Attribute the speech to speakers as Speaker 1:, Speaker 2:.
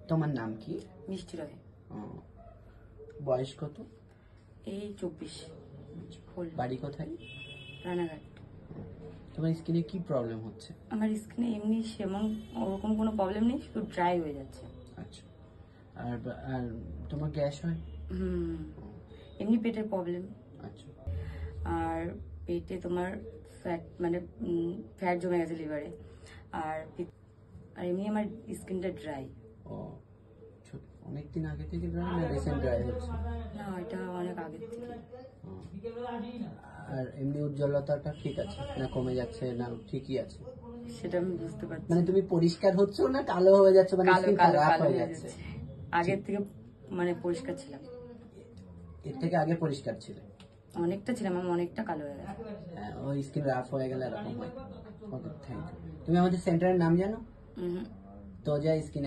Speaker 1: তোমার নাম কি?
Speaker 2: মিষ্টি রয়।
Speaker 1: বয়স কত?
Speaker 2: এই 24।
Speaker 1: বাড়ি কোথায়?
Speaker 2: রানাঘাট।
Speaker 1: তোমার স্কিনে কি প্রবলেম হচ্ছে?
Speaker 2: আমার স্কিনে এমনি সেমন ওরকম কোনো প্রবলেম নেই, শুধু ড্রাই হয়ে যাচ্ছে।
Speaker 1: আচ্ছা, আর আর তোমার গ্যাস হয়?
Speaker 2: এমনি পেটের প্রবলেম।
Speaker 1: আচ্ছা,
Speaker 2: আর পেটে তোমার ফ্যাট মানে ফ্যাট জমে গেছে লিভারে। আর এমনি আমার স্কিনটা ড্রাই।
Speaker 1: ও অনেকদিন আগে থেকে ড্রাই না রিসেন্ট ড্রাই হচ্ছে?
Speaker 2: না, এটা অনেক আগে থেকে।
Speaker 1: আর এমনি উজ্জ্বলতাটা ঠিক আছে না কমে যাচ্ছে না ঠিকই আছে?
Speaker 2: সেটা আমি বুঝতে পারছি।
Speaker 1: মানে তুমি পরিষ্কার হচ্ছো না কালো হয়ে যাচ্ছে, মানে স্কিন খারাপ হয়ে যাচ্ছে?
Speaker 2: আগের থেকে মানে পরিষ্কার ছিলাম।
Speaker 1: এর থেকে আগে পরিষ্কার ছিল?
Speaker 2: অনেকটা ছিলাম, আমি অনেকটা কালো হয়ে গেছে।
Speaker 1: হ্যাঁ, ওই স্কিন রাফ হয়ে গেলে এরকম হয়। ওকে, থ্যাংক ইউ। তুমি আমাদের সেন্টারের নাম জানো? তোজা স্কিন